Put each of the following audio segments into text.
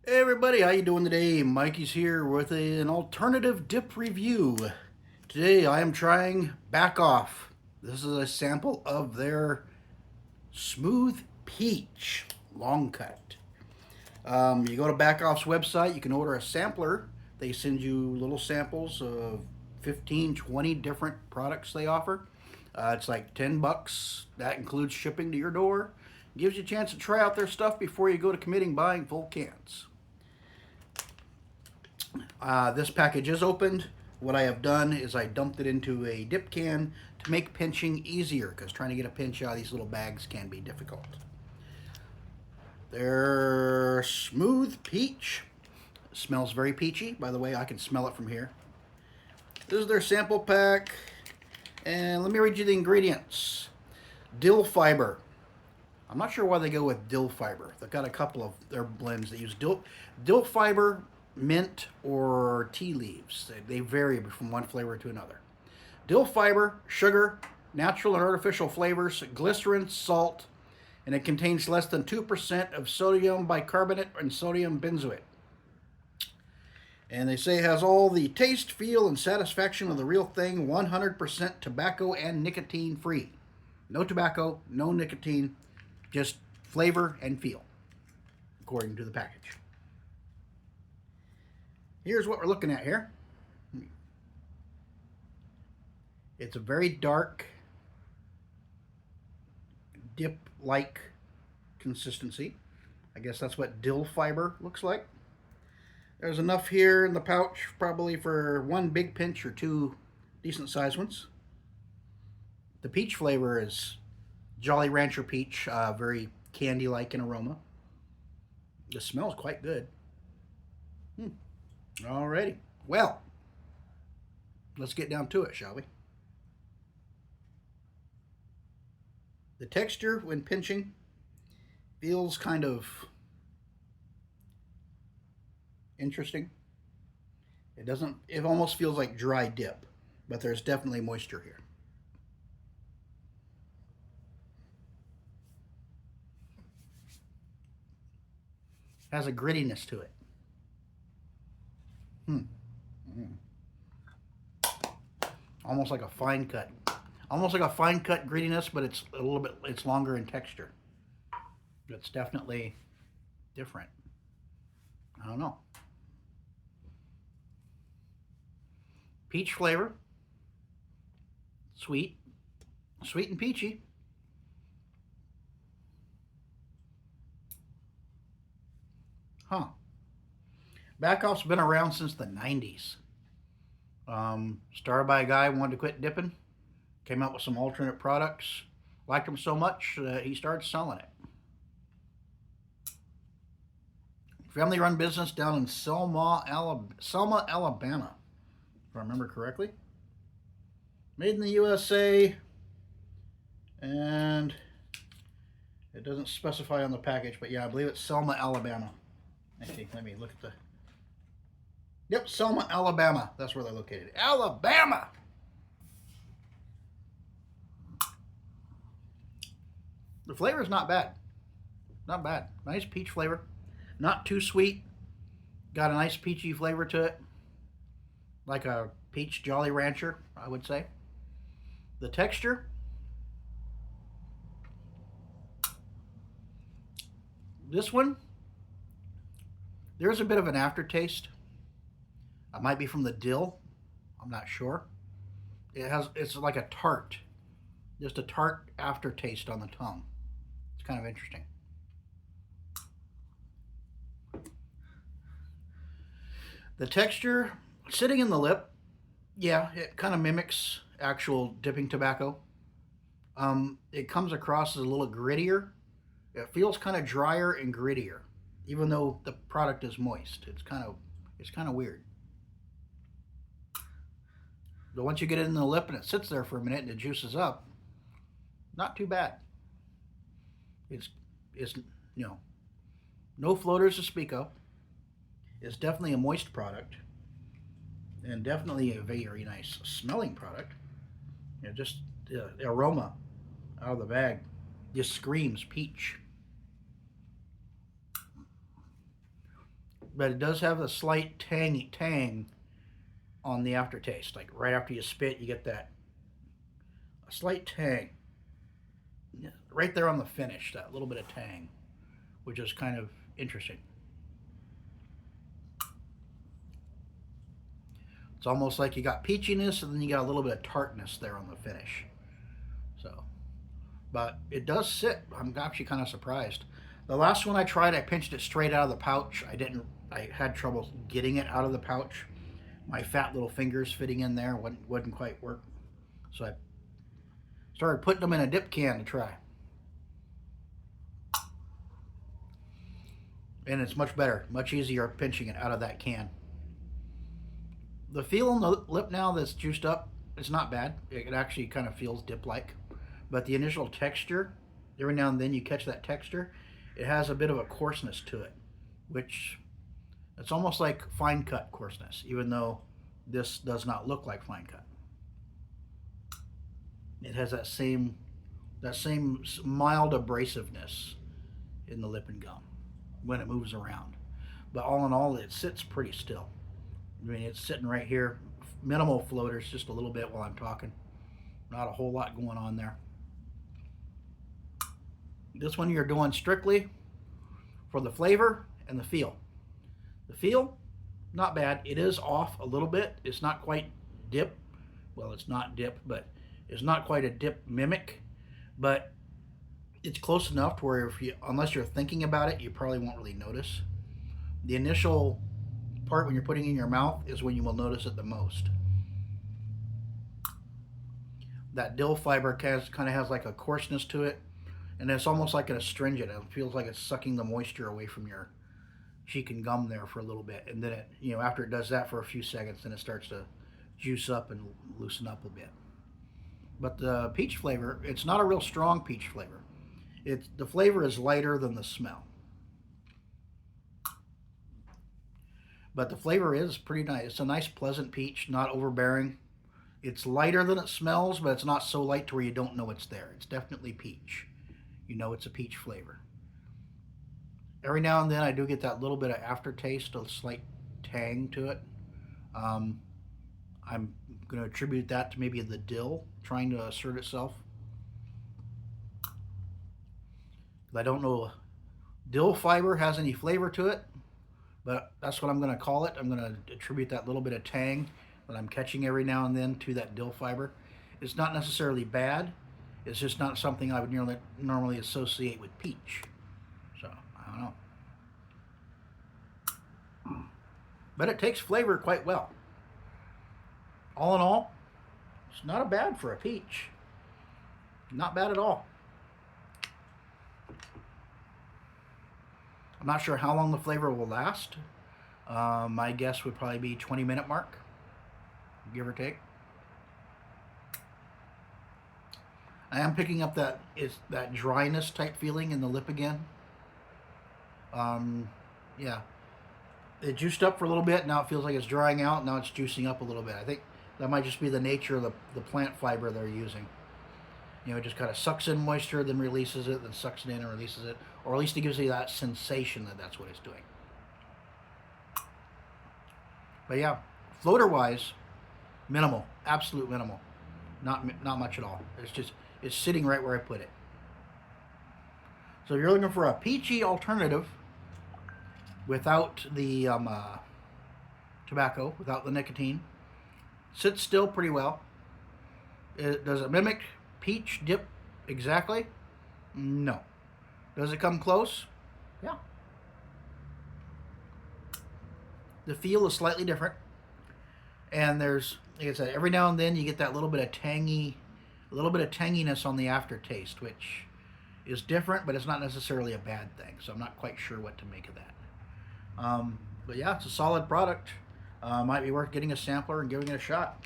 Hey everybody, how you doing today? Mikey's here with an alternative dip review. Today I am trying BaccOff. This is a sample of their smooth peach long cut. You go to BaccOff's website, you can order a sampler. They send you little samples of 15, 20 different products they offer. It's like 10 bucks. That includes shipping to your door. Gives you a chance to try out their stuff before you go to committing buying full cans. This package is opened. What I have done is I dumped it into a dip can to make pinching easier, because trying to get a pinch out of these little bags can be difficult. They're smooth peach. It smells very peachy. By the way, I can smell it from here. This is their sample pack. And let me read you the ingredients. Dill fiber. I'm not sure why they go with dill fiber. They've got a couple of their blends that use dill fiber, mint, or tea leaves. They vary from one flavor to another. Dill fiber, sugar, natural and artificial flavors, glycerin, salt, and it contains less than 2% of sodium bicarbonate and sodium benzoate. And they say it has all the taste, feel, and satisfaction of the real thing, 100% tobacco and nicotine free. No tobacco, no nicotine, just flavor and feel, according to the package. Here's what we're looking at here. It's a very dark, dip-like consistency. I guess that's what dill fiber looks like. There's enough here in the pouch probably for one big pinch or two decent sized ones. The peach flavor is Jolly Rancher peach, very candy-like in aroma. The smell is quite good. Alrighty. Well, let's get down to it, shall we? The texture when pinching feels kind of interesting. It almost feels like dry dip, but there's definitely moisture here. Has a grittiness to it. Almost like a fine cut. Almost like a fine cut grittiness, but it's longer in texture. It's definitely different. I don't know. Peach flavor. Sweet. Sweet and peachy. Huh. BaccOff's been around since the 90s. Started by a guy who wanted to quit dipping. Came out with some alternate products. Liked them so much that he started selling it. Family run business down in Selma, Alabama, if I remember correctly. Made in the USA, and it doesn't specify on the package, but yeah, I believe it's Selma, Alabama. Actually, let me look at the... Yep, Selma, Alabama. That's where they're located. Alabama! The flavor is not bad. Not bad. Nice peach flavor. Not too sweet. Got a nice peachy flavor to it. Like a peach Jolly Rancher, I would say. The texture. This one, there's a bit of an aftertaste. It might be from the dill. I'm not sure. It's like a tart. Just a tart aftertaste on the tongue. It's kind of interesting. The texture, sitting in the lip, yeah, it kind of mimics actual dipping tobacco. It comes across as a little grittier. It feels kind of drier and grittier, even though the product is moist. It's kind of weird. But once you get it in the lip and it sits there for a minute and it juices up, not too bad. It's no floaters to speak of. It's definitely a moist product, and definitely a very nice smelling product. Just the aroma out of the bag just screams peach. but it does have a slight tang on the aftertaste. Like right after you spit, you get that a slight tang. Yeah, right there on the finish, that little bit of tang, which is kind of interesting. It's almost like you got peachiness and then you got a little bit of tartness there on the finish. So, but it does sit. I'm actually kind of surprised. The last one I tried, I pinched it straight out of the pouch. I had trouble getting it out of the pouch. My fat little fingers fitting in there wouldn't quite work. So I started putting them in a dip can to try. And it's much better, much easier pinching it out of that can. The feel on the lip now that's juiced up, it's not bad. It actually kind of feels dip-like. But the initial texture, every now and then you catch that texture, it has a bit of a coarseness to it, which it's almost like fine cut coarseness, even though this does not look like fine cut. It has that same mild abrasiveness in the lip and gum when it moves around. But all in all, it sits pretty still. I mean, it's sitting right here, minimal floaters, just a little bit while I'm talking. Not a whole lot going on there. This one you're doing strictly for the flavor and the feel. The feel, not bad. It is off a little bit. It's not quite dip. Well, it's not dip, but it's not quite a dip mimic. But it's close enough to where unless you're thinking about it, you probably won't really notice. The initial part when you're putting it in your mouth is when you will notice it the most. That dill fiber kind of has like a coarseness to it, and it's almost like an astringent. It feels like it's sucking the moisture away from your cheek and gum there for a little bit, and then it, after it does that for a few seconds, then it starts to juice up and loosen up a bit. But the peach flavor, it's not a real strong peach flavor. The flavor is lighter than the smell. But the flavor is pretty nice. It's a nice, pleasant peach, not overbearing. It's lighter than it smells, but it's not so light to where you don't know it's there. It's definitely peach. You know it's a peach flavor. Every now and then I do get that little bit of aftertaste, a slight tang to it. I'm going to attribute that to maybe the dill trying to assert itself. I don't know dill fiber has any flavor to it, but that's what I'm going to call it. I'm going to attribute that little bit of tang that I'm catching every now and then to that dill fiber. It's not necessarily bad. It's just not something I would normally associate with peach. So, I don't know. But it takes flavor quite well. All in all, it's not a bad for a peach. Not bad at all. I'm not sure how long the flavor will last. My guess would probably be 20-minute mark, give or take. I am picking up that dryness type feeling in the lip again. Yeah, it juiced up for a little bit. Now it feels like it's drying out. Now it's juicing up a little bit. I think that might just be the nature of the plant fiber they're using. It just kind of sucks in moisture, then releases it, then sucks it in and releases it. Or at least it gives you that sensation that that's what it's doing. But yeah, floater-wise, minimal, absolute minimal. Not much at all. It's sitting right where I put it. So if you're looking for a peachy alternative without the tobacco, without the nicotine, sits still pretty well. Does it mimic peach dip exactly? No. Does it come close? Yeah. The feel is slightly different. And there's, like I said, every now and then you get that little bit of tanginess on the aftertaste, which is different, but it's not necessarily a bad thing. So I'm not quite sure what to make of that. But yeah, it's a solid product. Might be worth getting a sampler and giving it a shot.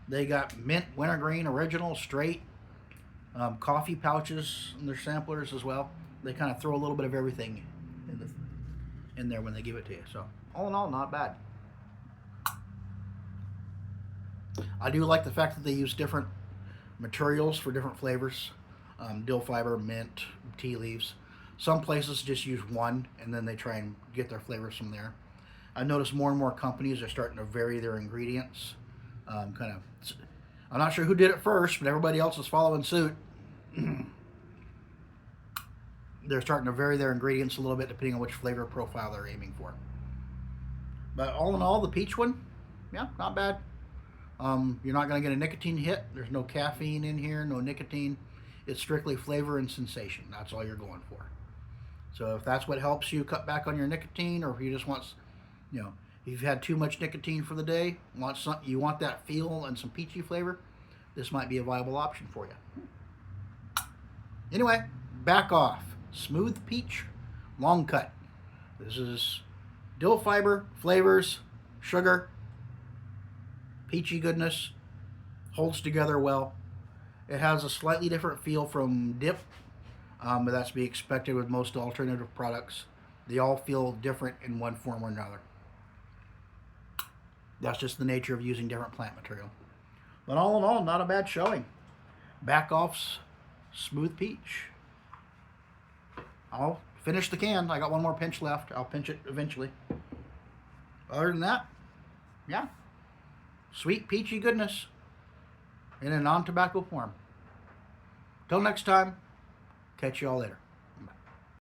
They got mint, wintergreen, original, straight, coffee pouches in their samplers as well. They kind of throw a little bit of everything in there when they give it to you. So all in all, not bad. I do like the fact that they use different materials for different flavors. Dill fiber, mint, tea leaves. Some places just use one and then they try and get their flavors from there. I noticed more and more companies are starting to vary their ingredients. I'm not sure who did it first, but everybody else is following suit. They're starting to vary their ingredients a little bit depending on which flavor profile they're aiming for. But all in all, the peach one, yeah, not bad. You're not going to get a nicotine hit. There's no caffeine in here, no nicotine. It's strictly flavor and sensation. That's all you're going for. So if that's what helps you cut back on your nicotine, or if you just want, if you've had too much nicotine for the day, you want that feel and some peachy flavor, this might be a viable option for you. Anyway, BaccOff Smooth Peach Long Cut. This is dill fiber, flavors, sugar, peachy goodness, holds together well. It has a slightly different feel from dip, but that's to be expected with most alternative products. They all feel different in one form or another. That's just the nature of using different plant material. But all in all, not a bad showing. BaccOff's Smooth Peach. I'll finish the can. I got one more pinch left. I'll pinch it eventually. Other than that, yeah. Sweet peachy goodness in a non-tobacco form. Till next time, catch you all later.